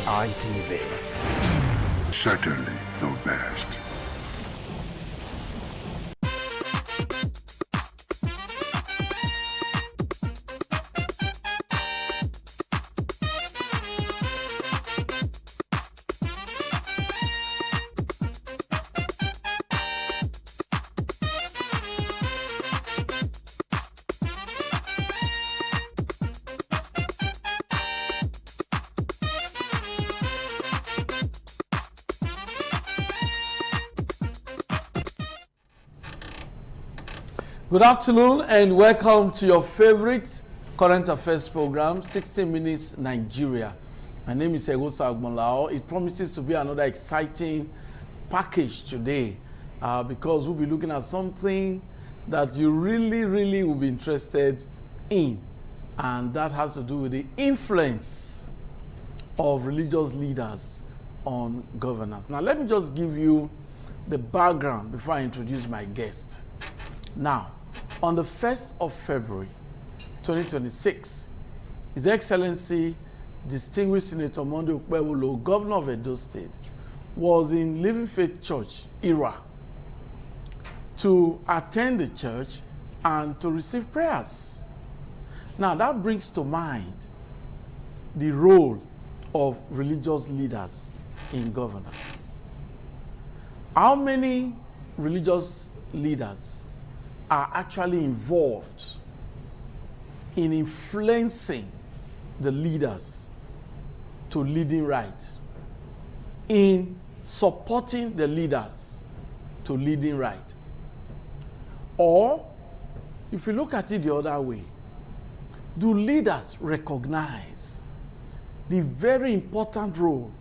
ITV. Certainly the best. Good afternoon and welcome to your favorite current affairs program, 60 Minutes Nigeria. My name is Egosa Agbonlao. It promises to be another exciting package today because we'll be looking at something that you really will be interested in, and that has to do with the influence of religious leaders on governance. Now let me just give you the background before I introduce my guest. Now, on the 1st of February, 2026, His Excellency, Distinguished Senator Monday Okpebholo, Governor of Edo State, was in Living Faith Church, Ira, to attend the church and to receive prayers. Now, that brings to mind the role of religious leaders in governance. How many religious leaders are actually involved in influencing the leaders to leading right, in supporting the leaders to leading right? Or, if you look at it the other way, do leaders recognize the very important role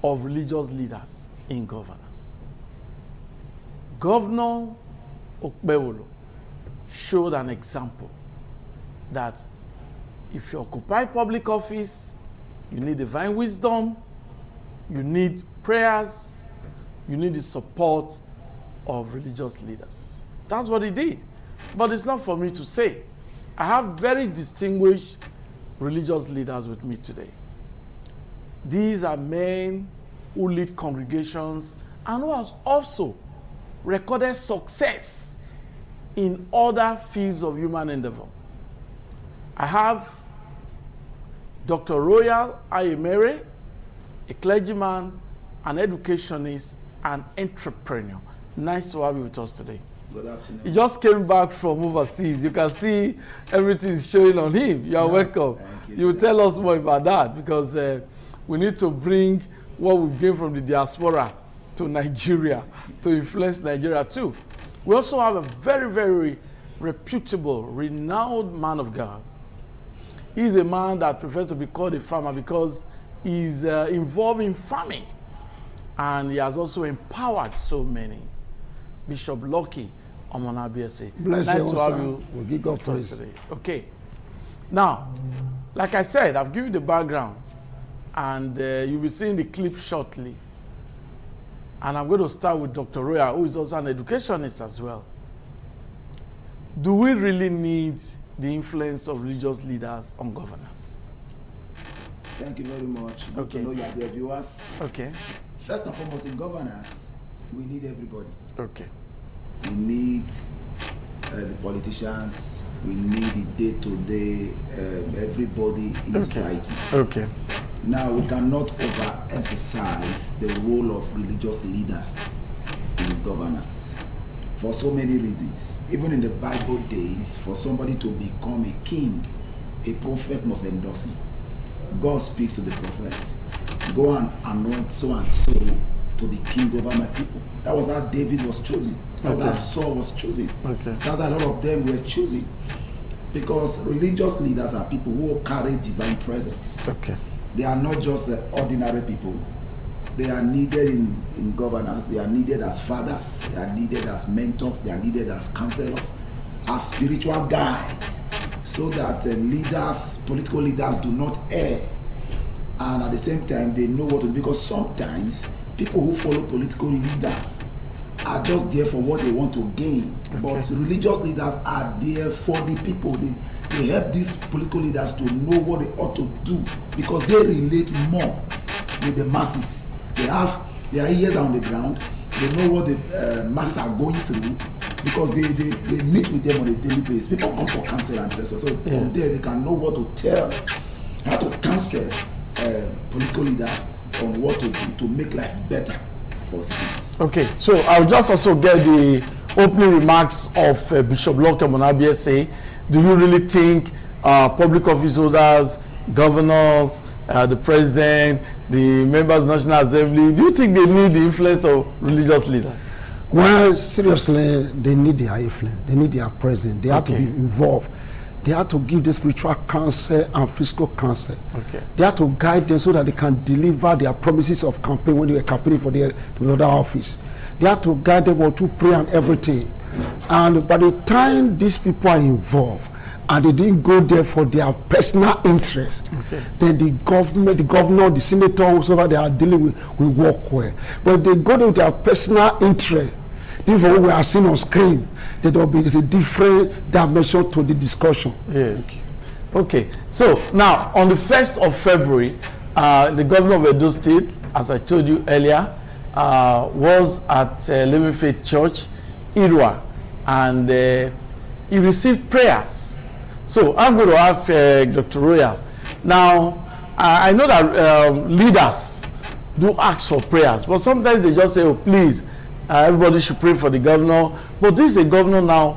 of religious leaders in governance? Governor Okpebholo showed an example that if you occupy public office, you need divine wisdom, you need prayers, you need the support of religious leaders. That's what he did. But it's not for me to say. I have very distinguished religious leaders with me today. These are men who lead congregations and who have also recorded success in other fields of human endeavor. I have Dr. Royal Ayemere, a clergyman, an educationist, and entrepreneur. Nice to have you with us today. Good afternoon. He just came back from overseas. You can see everything is showing on him. You are welcome. Thank you. You will tell us more about that because we need to bring what we gained from the diaspora to Nigeria to influence Nigeria too. We also have a very reputable, renowned man of God. He's a man that prefers to be called a farmer because he's involved in farming, and he has also empowered so many. Bishop Lucky Omonabiese. Bless nice you, to have you we'll give God praise today. Okay. Now, like I said, I've given you the background, and you'll be seeing the clip shortly. And I'm going to start with Dr. Roya, who is also an educationist as well. Do we really need the influence of religious leaders on governance? Thank you very much. Good to know you are the viewers. Okay. First and foremost, in governance, we need everybody. Okay. We need the politicians. We need the day-to-day everybody in society. Okay. Now, we cannot overemphasize the role of religious leaders in governance for so many reasons. Even in the Bible days, for somebody to become a king, a prophet must endorse him. God speaks to the prophets. Go and anoint so and so to be king over my people. That was how David was chosen. That was how Saul was chosen. Okay. That's how a lot of them were chosen. Because religious leaders are people who carry divine presence. Okay. They are not just ordinary people. They are needed in governance. They are needed as fathers. They are needed as mentors. They are needed as counselors, as spiritual guides, so that leaders, political leaders, do not err. And at the same time, they know what to do. Because sometimes people who follow political leaders are just there for what they want to gain. Okay. But religious leaders are there for the people. They help these political leaders to know what they ought to do because they relate more with the masses. They have their ears on the ground. They know what the masses are going through because they meet with them on a daily basis. People come for counsel and rest. So from there they can know what to tell, how to counsel political leaders on what to do to make life better for citizens. Okay, so I'll just also get the opening remarks of Bishop Lorcan Monabia. Do you really think public office holders, governors, the president, the members of the National Assembly, do you think they need the influence of religious leaders? Well, seriously, they need their influence. They need their presence. They have to be involved. They have to give the spiritual counsel and physical counsel. Okay. They have to guide them so that they can deliver their promises of campaign when they were campaigning for the other office. They have to guide them through prayer and everything. And by the time these people are involved, and they didn't go there for their personal interest, then the governor, the senator, whoever they are dealing with, will work well. But if they go there with their personal interest, this is what we are seeing on screen, there will be a different dimension to the discussion. Yes. Okay. So now, on the 1st of February, the governor of Edo State, as I told you earlier, was at Living Faith Church, Irua, and he received prayers. So I'm going to ask Dr. Royal. Now, I know that leaders do ask for prayers, but sometimes they just say, oh, please, everybody should pray for the governor. But this is a governor now